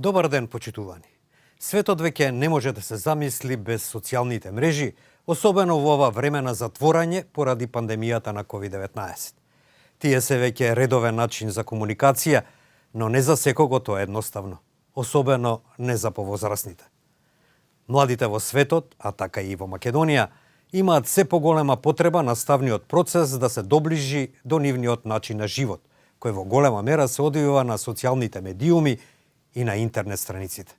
Добар ден, почитувани. Светот веќе не може да се замисли без социјалните мрежи, особено во ова време на затворање поради пандемијата на COVID-19. Тие се веќе редовен начин за комуникација, но не за секого тоа е едноставно, особено не за повозрасните. Младите во светот, а така и во Македонија, имаат се поголема потреба наставниот процес да се доближи до нивниот начин на живот, кој во голема мера се одвива на социјалните медиуми и на интернет страниците.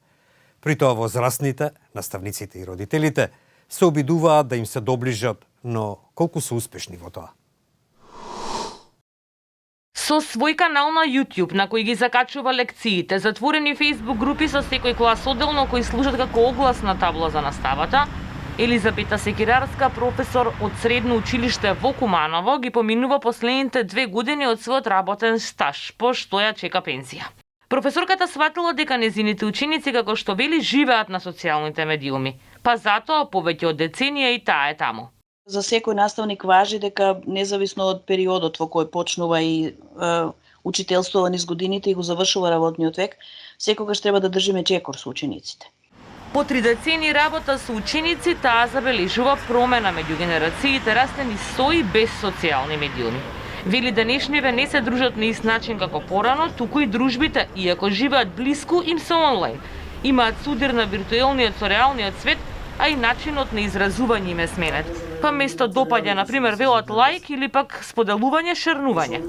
При тоа возрастните, наставниците и родителите се обидуваат да им се доближат, но колку се успешни во тоа? Со свој канал на YouTube на кој ги закачува лекциите, затворени Facebook групи со секој клас одделно кои служат како огласна табла за наставата, Елизабета Секирарска, професор од средно училиште во Куманово, ги поминува последните 2 години од својот работен стаж, по што ја чека пензија. Професорката сватила дека незините ученици, како што вели, живеат на социјалните медиуми, па затоа повеќе од деценија и таа е таму. За секој наставник важи дека независно од периодот во кој почнува и учителствува низ годините и го завршува работниот век, секогаш треба да држиме чекор со учениците. По 3 децени работа со ученици, таа забележува промена меѓу генерациите растени со и без социјални медиуми. Вели денешниве не се дружат на ист начин како порано, туку и дружбите, иако живеат блиску, им се онлайн. Имаат судир на виртуелниот со реалниот свет, а и начинот на изразување им е сменет. Па место допаѓа, например, велат лајк или пак споделување, шернување.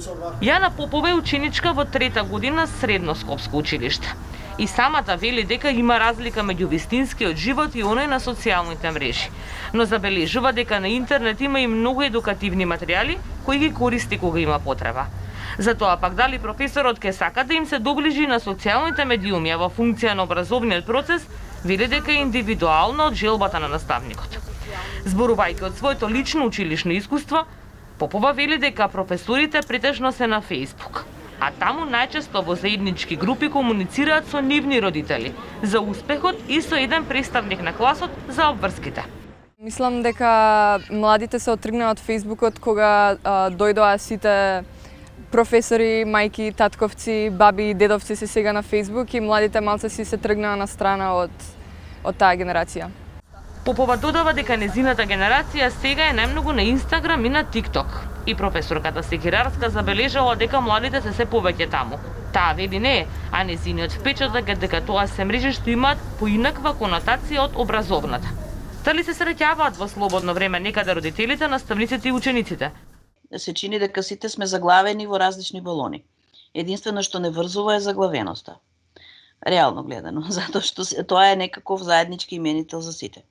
Јана Попова е ученичка во 3-та година средно скопско училиште. И самата вели дека има разлика меѓу вистинскиот живот и оној на социјалните мрежи. Но забележува дека на интернет има и многу едукативни материјали кои ги користи кога има потреба. Затоа пак дали професорот ке сака да им се доближи на социјалните медиуми, а во функција на образовниот процес, вели дека е индивидуално од желбата на наставникот. Зборувајќи од своето лично училишно искуство, Попова вели дека професорите претежно се на Facebook, а таму најчесто во заеднички групи комуницираат со нивни родители за успехот и со еден представник на класот за обврските. Мислам дека младите се оттргнаа од Фејсбукот кога дојдоа сите професори, мајки, татковци, баби и дедовци се сега на Фејсбук и младите малце си се тргнаа на страна од таа генерација. Попова додава дека незината генерација сега е најмногу на Инстаграм и на ТикТок. И професорката Секирарска забележала дека младите се повеќе таму. Таа вели не, а незиниот впечаток е дека тоа се мрежи што имаат поинаква конотација од образовната. Дали се среќаваат во слободно време некаде родителите, наставниците и учениците? Се чини дека сите сме заглавени во различни балони. Единствено што не врзува е заглавеноста. Реално гледано, затоа што тоа е некаков заеднички именител за сите.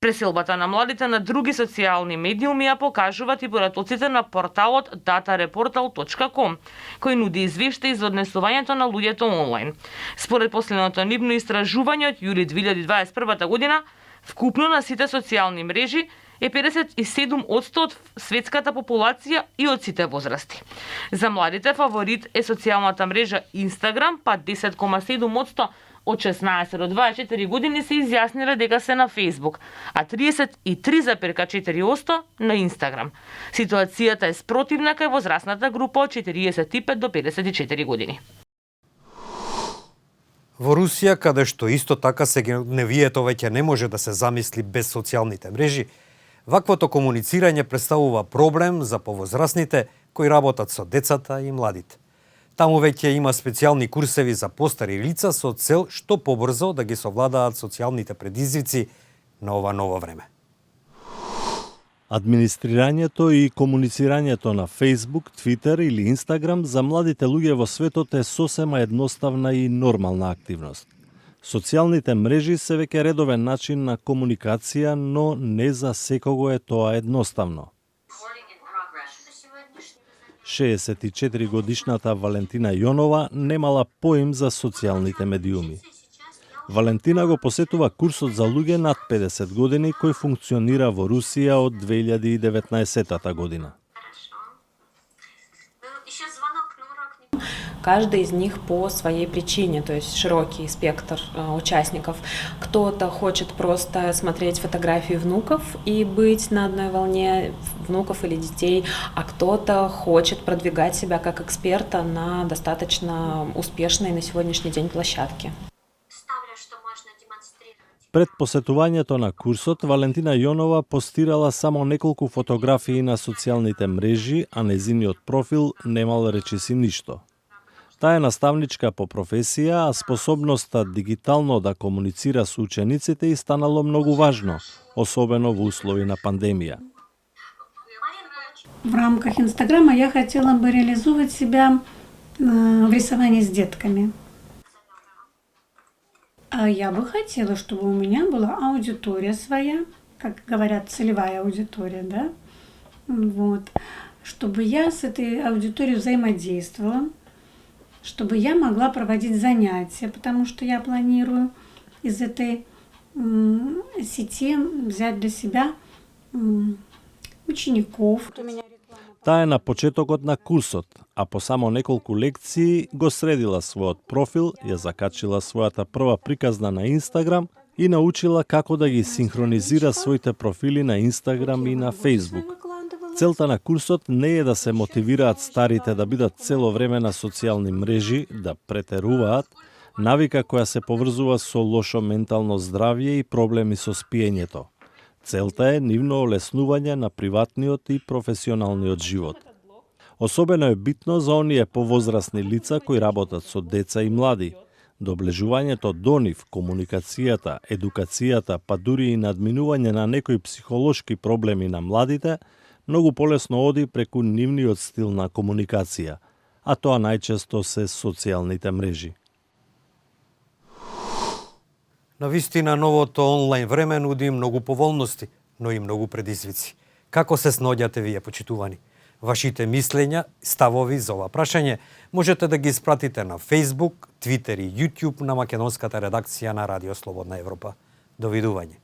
Преселбата на младите на други социјални медиуми ја покажуваат и поратоците на порталот datareportal.com, кој нуди извештаи за однесувањето на луѓето онлайн. Според последното нивно истражување од јули 2021 година, вкупно на сите социјални мрежи е 57% од светската популација и од сите возрасти. За младите фаворит е социјалната мрежа Инстаграм, па 10,7% од 16 до 24 години се изјасниле дека се на Фејсбук, а 33,4% на Инстаграм. Ситуацијата е спротивна кај возрастната група од 45 до 54 години. Во Русија, каде што исто така сегедневието веќе не може да се замисли без социјалните мрежи, ваквото комуницирање представува проблем за повозрастните кои работат со децата и младите. Таму веќе има специјални курсеви за постари лица со цел што побрзо да ги совладаат социјалните предизвици на ова ново време. Администрирањето и комуницирањето на Facebook, Twitter или Instagram за младите луѓе во светот е сосема едноставна и нормална активност. Социјалните мрежи се веќе редовен начин на комуникација, но не за секого е тоа едноставно. 64-годишната Валентина Јонова немала поим за социјалните медиуми. Валентина го посетува курсот за луѓе над 50 години кој функционира во Русија од 2019 година. Каждый из них по своей причине, то есть широкий спектр участников. Кто-то хочет просто смотреть фотографии внуков и быть на одной волне внуков или детей, а кто-то хочет продвигать себя как эксперта на достаточно успешной на сегодняшний день площадке. Пред посетувањето на курсот, Валентина Јонова постирала само неколку фотографии на социјалните мрежи, а незиниот профил немал речиси ништо. Таа е наставничка по професија, а способноста дигитално да комуницира со учениците и станало многу важно, особено во услови на пандемија. В рамках Инстаграма я хотела бы реализовать себя в рисовании с детками. А я бы хотела, чтобы у меня была аудитория своя, как говорят, целевая аудитория, да? Вот. Чтобы я с этой аудиторией взаимодействовала, чтобы я могла проводить занятия, потому что я планирую из этой сети взять для себя учеников. Таа е на почетокот на курсот, а по само неколку лекции го средила својот профил, ја закачила својата прва приказна на Инстаграм и научила како да ги синхронизира своите профили на Инстаграм и на Фейсбук. Целта на курсот не е да се мотивираат старите да бидат цело време на социјални мрежи, да претеруваат, навика која се поврзува со лошо ментално здравје и проблеми со спиењето. Целта е нивно олеснување на приватниот и професионалниот живот. Особено е битно за оние повозрасни лица кои работат со деца и млади. Доближувањето до нив, комуникацијата, едукацијата, па дури и надминување на некои психолошки проблеми на младите, многу полесно оди преку нивниот стил на комуникација, а тоа најчесто се социјалните мрежи. Навистина, новото онлайн време нуди многу поволности, но и многу предизвици. Како се сноѓате вие, почитувани? Вашите мислења, ставови за ова прашање можете да ги испратите на Facebook, Twitter и YouTube на македонската редакција на Радио Слободна Европа. Довидување.